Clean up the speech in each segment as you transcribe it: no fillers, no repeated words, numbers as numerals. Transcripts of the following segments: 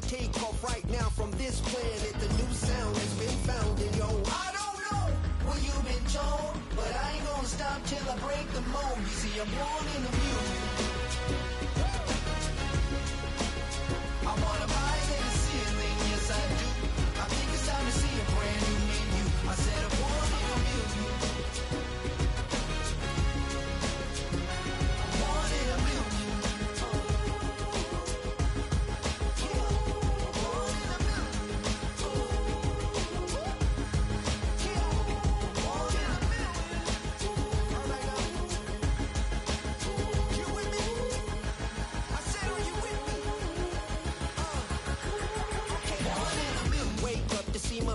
take off right now from this planet. The new sound has been found, and yo, I don't know what you've been told, but I ain't gonna stop till I break the mold. You see, I'm born in the music. I wanna rise in the ceiling, yes I do. I think it's time to see a brand new menu. I said I'm born in the music. I'm born in the music.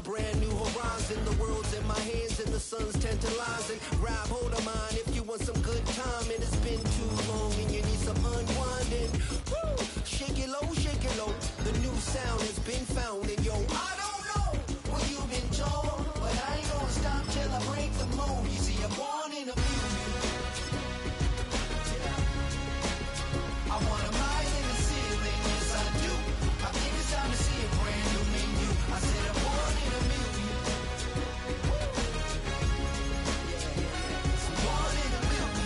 Brand new horizon, the world's in my hands and the sun's tantalizing. Grab hold of mine if you want some good time, and it's been too long and you need some unwinding. Woo! Shake it low, the new sound has been found, and yo, I don't know what you've been told, but I ain't gonna stop till I break the mold. You see, I'm born in a music. I wanna rise in the ceiling, yes I do. I think it's time to see a brand new menu. I said I'm born in a music. Born in a music. Born in a music.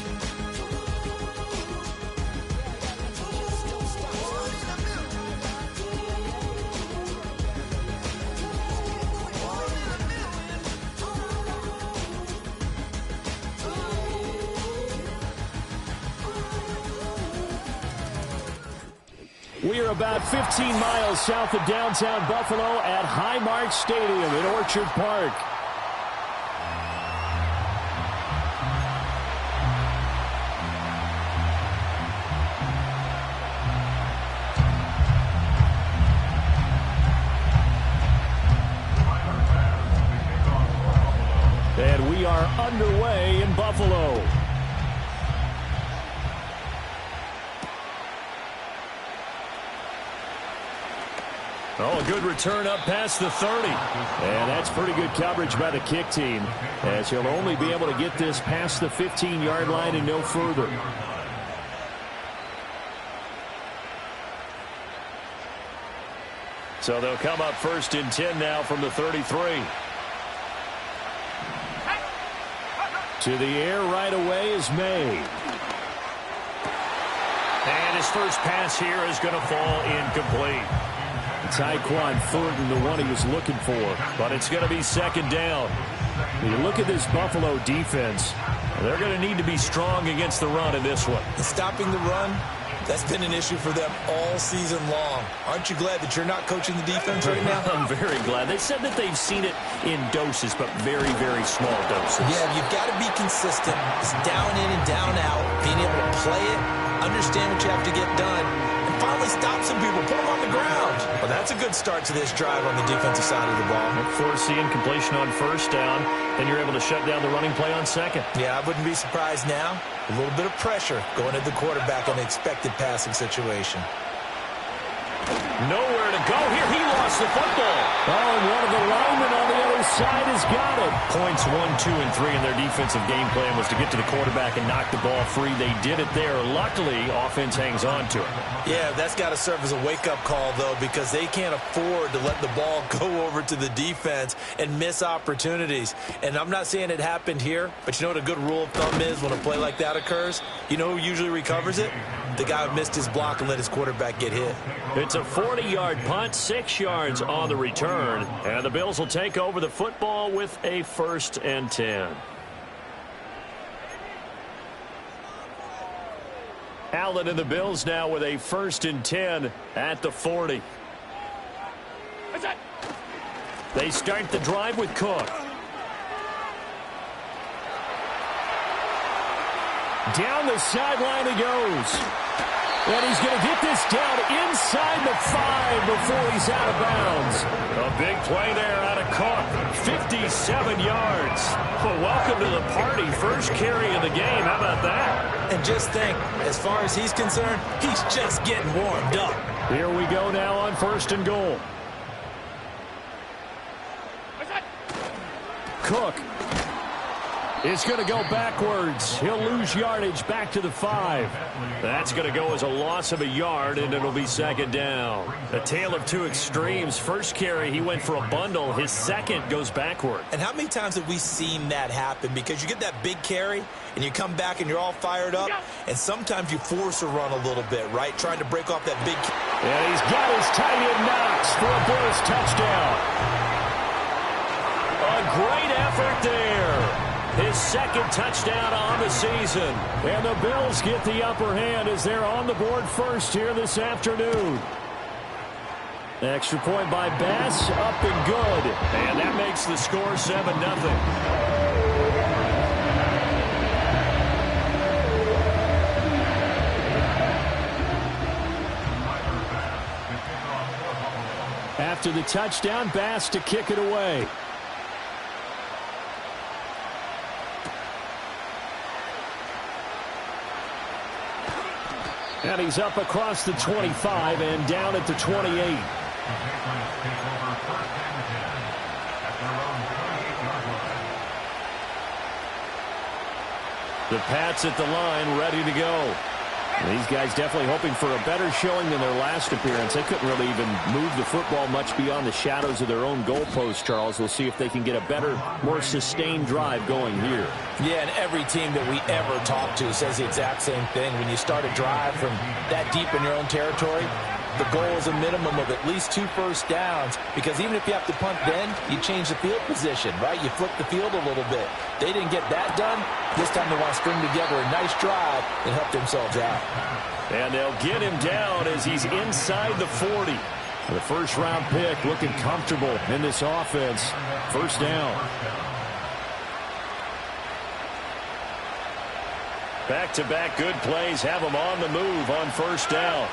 We are about 15 miles south of downtown Buffalo at Highmark Stadium in Orchard Park. And we are underway in Buffalo. Oh, a good return up past the 30. And that's pretty good coverage by the kick team, as he'll only be able to get this past the 15-yard line and no further. So they'll come up 1st and 10 now from the 33. To the air right away is May. And his first pass here is going to fall incomplete. Tyquan Thornton, the one he was looking for. But it's going to be 2nd down. When you look at this Buffalo defense, they're going to need to be strong against the run in this one. Stopping the run, that's been an issue for them all season long. Aren't you glad that you're not coaching the defense right now? I'm very glad. They said that they've seen it in doses, but very, very small doses. Yeah, you've got to be consistent. It's down in and down out. Being able to play it, understand what you have to get done, and finally stop some people, put them on the ground. Well, that's a good start to this drive on the defensive side of the ball. Foreseeing completion on 1st down, then you're able to shut down the running play on 2nd. Yeah, I wouldn't be surprised now. A little bit of pressure going at the quarterback in an expected passing situation. Nowhere to go here. He lost the football. Oh, and one of the linemen on the other side has got it. Points 1, 2, and 3 in their defensive game plan was to get to the quarterback and knock the ball free. They did it there. Luckily, offense hangs on to it. Yeah, that's got to serve as a wake-up call, though, because they can't afford to let the ball go over to the defense and miss opportunities. And I'm not saying it happened here, but you know what a good rule of thumb is when a play like that occurs? You know who usually recovers it? The guy who missed his block and let his quarterback get hit. It's a 40-yard punt, 6 yards on the return, and the Bills will take over the football with a 1st and 10. Allen and the Bills now with a 1st and 10 at the 40. They start the drive with Cook. Down the sideline he goes. And he's going to get this down inside the 5 before he's out of bounds. A big play there out of Cook. 57 yards. Well, welcome to the party. First carry of the game. How about that? And just think, as far as he's concerned, he's just getting warmed up. Here we go now on 1st and goal. Cook is going to go backwards. He'll lose yardage back to the 5. That's going to go as a loss of a yard, and it'll be second down. A tale of two extremes. First carry, he went for a bundle. His second goes backward. And how many times have we seen that happen? Because you get that big carry, and you come back and you're all fired up, and sometimes you force a run a little bit, right? Trying to break off that big. And he's got his tight end Knox for a Bills touchdown. A great effort there. His second touchdown on the season. And the Bills get the upper hand as they're on the board first here this afternoon. Extra point by Bass, up and good. And that makes the score 7-0. After the touchdown, Bass to kick it away. And he's up across the 25 and down at the 28. The Pats at the line, ready to go. These guys definitely hoping for a better showing than their last appearance. They couldn't really even move the football much beyond the shadows of their own goalpost, Charles. We'll see if they can get a better, more sustained drive going here. Yeah, and every team that we ever talk to says the exact same thing. When you start a drive from that deep in your own territory, the goal is a minimum of at least 2 first downs, because even if you have to punt then, you change the field position, right? You flip the field a little bit. They didn't get that done. This time they want to string together a nice drive and help themselves out. And they'll get him down as he's inside the 40. The first-round pick looking comfortable in this offense. First down. Back-to-back good plays have him on the move on first down.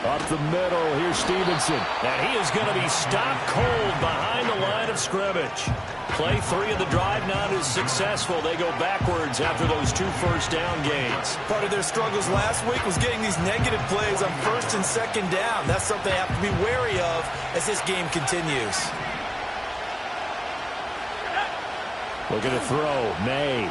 Up the middle, here's Stevenson. And he is going to be stopped cold behind the line of scrimmage. Play 3 of the drive not as successful. They go backwards after those 2 first down gains. Part of their struggles last week was getting these negative plays on first and second down. That's something they have to be wary of as this game continues. Looking to throw, May.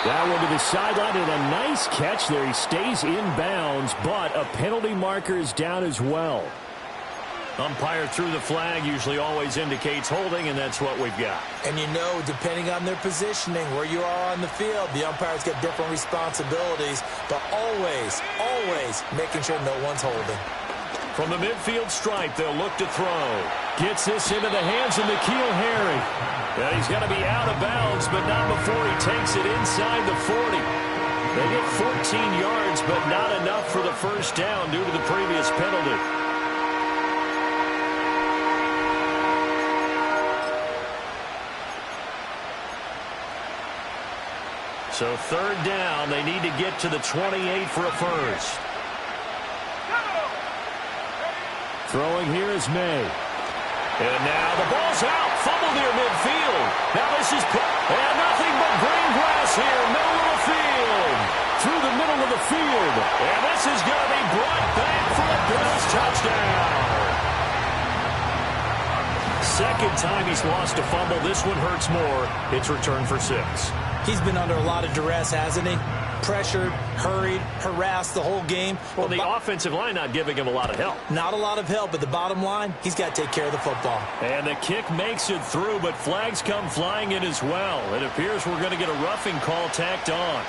That one to the sideline, and a nice catch there. He stays in bounds, but a penalty marker is down as well. Umpire threw the flag, usually always indicates holding, and that's what we've got. And you know, depending on their positioning, where you are on the field, the umpires get different responsibilities, but always, always making sure no one's holding. From the midfield stripe, they'll look to throw. Gets this into the hands of N'Keal Harry. Yeah, he's going to be out of bounds, but not before he takes it inside the 40. They get 14 yards, but not enough for the first down due to the previous penalty. So third down, they need to get to the 28 for a first. Throwing here is May. And now the ball's out. Fumble near midfield. Now this is and nothing but green grass here, middle of the field. Through the middle of the field. And this is going to be brought back for a Bills touchdown. Second time he's lost a fumble. This one hurts more. It's returned for 6. He's been under a lot of duress, hasn't he? Pressured, hurried, harassed the whole game. Well, the offensive line not giving him a lot of help. Not a lot of help, but the bottom line, he's got to take care of the football. And the kick makes it through, but flags come flying in as well. It appears we're going to get a roughing call tacked on.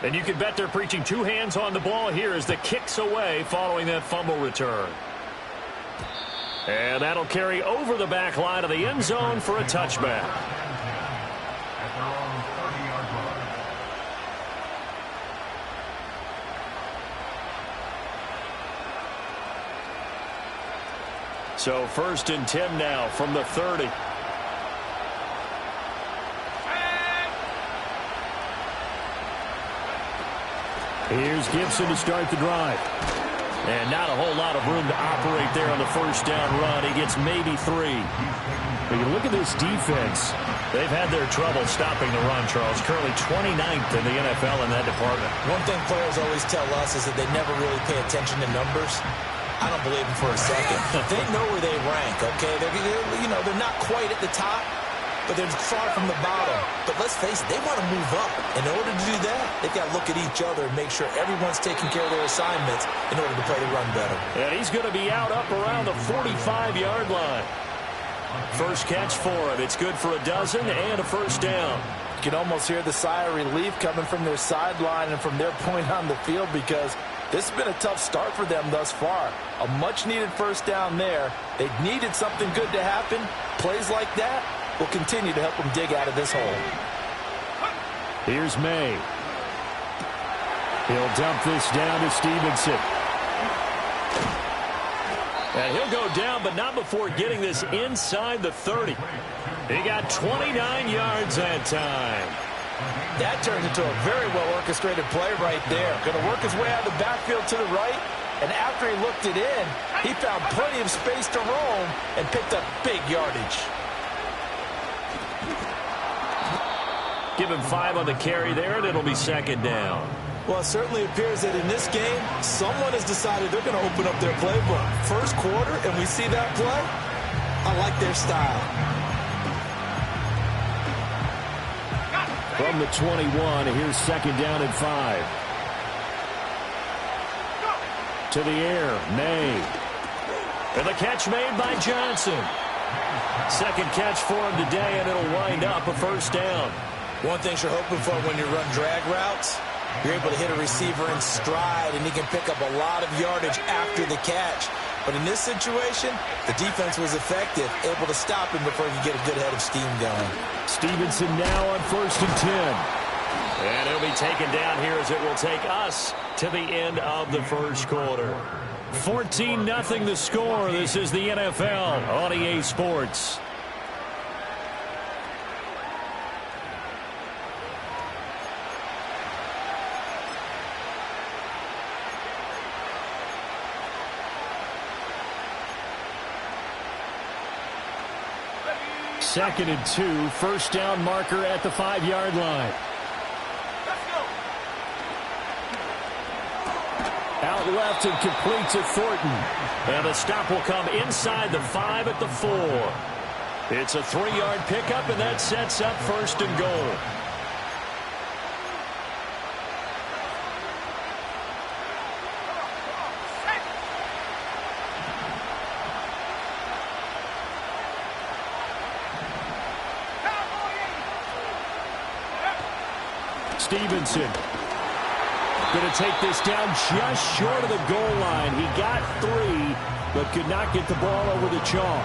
And you can bet they're preaching 2 hands on the ball here as the kick's away following that fumble return. And that'll carry over the back line of the end zone for a touchback. So 1st and 10 now from the 30. Here's Gibson to start the drive. And not a whole lot of room to operate there on the first down run. He gets maybe 3. But you look at this defense. They've had their trouble stopping the run, Charles. Currently 29th in the NFL in that department. One thing players always tell us is that they never really pay attention to numbers. I don't believe them for a second. They know where they rank, okay? They're not quite at the top, but they're far from the bottom. But let's face it, they want to move up. In order to do that, they've got to look at each other and make sure everyone's taking care of their assignments in order to play the run better. And he's going to be out up around the 45-yard line. First catch for him. It's good for a dozen and a first down. You can almost hear the sigh of relief coming from their sideline and from their point on the field, because this has been a tough start for them thus far. A much-needed first down there. They needed something good to happen. Plays like that will continue to help them dig out of this hole. Here's May. He'll dump this down to Stevenson. And he'll go down, but not before getting this inside the 30. He got 29 yards that time. That turns into a very well-orchestrated play right there. Going to work his way out of the backfield to the right, and after he looked it in, he found plenty of space to roam and picked up big yardage. Give him 5 on the carry there, and it'll be second down. Well, it certainly appears that in this game, someone has decided they're going to open up their playbook. First quarter, and we see that play. I like their style. From the 21, here's second down and 5. To the air, May. And the catch made by Johnson. Second catch for him today, and it'll wind up a first down. One thing you're hoping for when you run drag routes, you're able to hit a receiver in stride, and he can pick up a lot of yardage after the catch. But in this situation, the defense was effective, able to stop him before he could get a good head of steam going. Stevenson now on 1st and 10. And he'll be taken down here as it will take us to the end of the first quarter. 14-0 the score. This is the NFL on EA Sports. Second and 2, first down marker at the 5-yard line. Out left and completes it, Thornton. And the stop will come inside the 5 at the 4. It's a 3-yard pickup, and that sets up first and goal. Stevenson going to take this down just short of the goal line. He got 3, but could not get the ball over the chalk.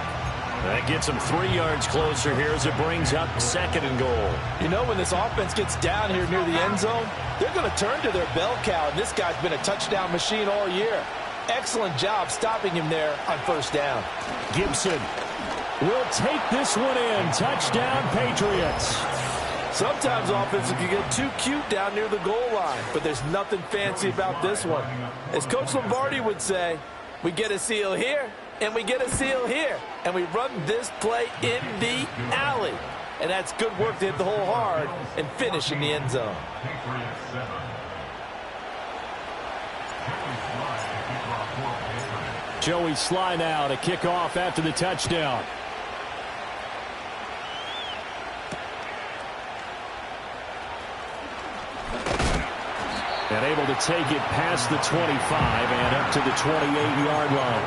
That gets him 3 yards closer here as it brings up second and goal. You know, when this offense gets down here near the end zone, they're going to turn to their bell cow, and this guy's been a touchdown machine all year. Excellent job stopping him there on first down. Gibson will take this one in. Touchdown, Patriots. Sometimes offenses can get too cute down near the goal line, but there's nothing fancy about this one. As Coach Lombardi would say, we get a seal here, and we get a seal here, and we run this play in the alley. And that's good work to hit the hole hard and finish in the end zone. Joey Sly now to kick off after the touchdown. And able to take it past the 25 and up to the 28-yard line.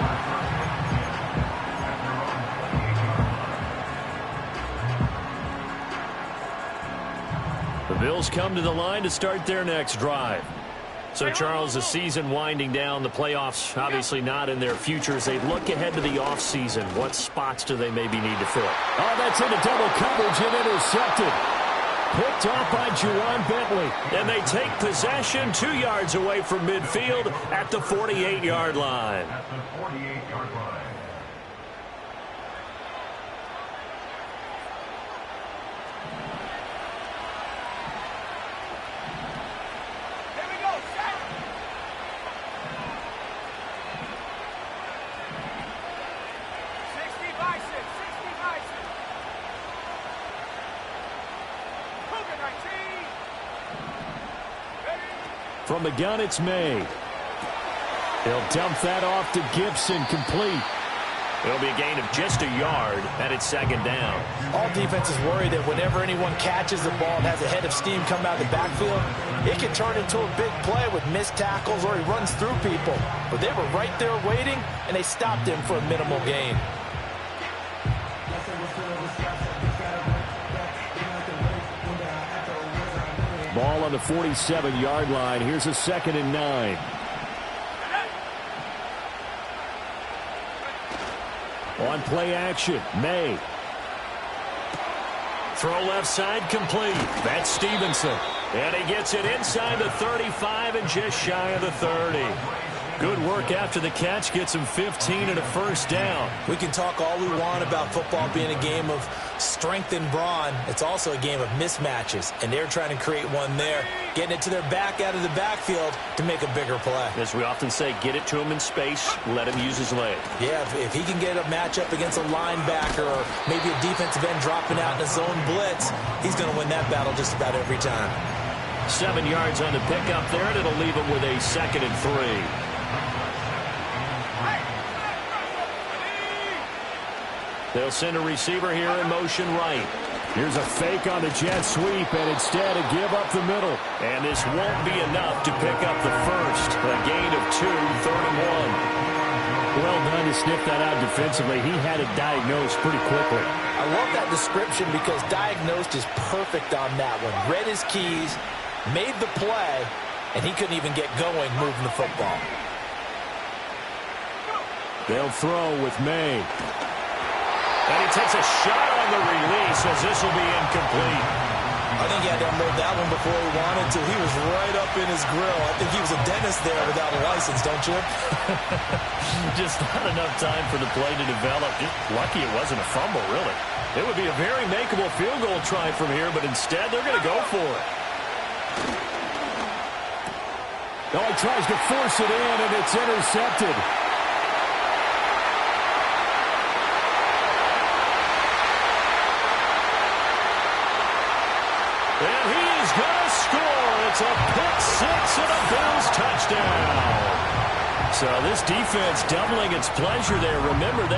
The Bills come to the line to start their next drive. So, Charles, the season winding down, the playoffs obviously not in their future. As they look ahead to the offseason, what spots do they maybe need to fill? Oh, that's into double coverage and intercepted. Picked off by Juwan Bentley. And they take possession 2 yards away from midfield at the 48-yard line. From the gun, it's May. He'll dump that off to Gibson, complete. It'll be a gain of just a yard, and it's second down. All defenses worry that whenever anyone catches the ball and has a head of steam come out of the backfield, it can turn into a big play with missed tackles or he runs through people. But they were right there waiting, and they stopped him for a minimal gain. Ball on the 47-yard line. Here's a 2nd and 9. On play action, May. Throw left side complete. That's Stevenson. And he gets it inside the 35 and just shy of the 30. Good work after the catch. Gets him 15 and a first down. We can talk all we want about football being a game of strength and brawn. It's also a game of mismatches, and they're trying to create one there, getting it to their back out of the backfield to make a bigger play. As we often say, get it to him in space, let him use his leg. Yeah, if he can get a matchup against a linebacker or maybe a defensive end dropping out in a zone blitz, he's going to win that battle just about every time. 7 yards on the pickup there, and it'll leave him with a 2nd and 3. They'll send a receiver here in motion right. Here's a fake on the jet sweep, and instead a give up the middle. And this won't be enough to pick up the first. A gain of 2, 3rd and 1. Well done to sniff that out defensively. He had it diagnosed pretty quickly. I love that description because diagnosed is perfect on that one. Read his keys, made the play, and he couldn't even get going moving the football. They'll throw with May. And he takes a shot on the release as this will be incomplete. I think he had to unload that one before he wanted to. He was right up in his grill. I think he was a dentist there without a license, don't you? Just not enough time for the play to develop. Just lucky it wasn't a fumble, really. It would be a very makeable field goal try from here, but instead they're going to go for it. Oh, he tries to force it in, and it's intercepted. And he is going to score. It's a pick-6 and a Bills touchdown. So this defense doubling its pleasure there. Remember,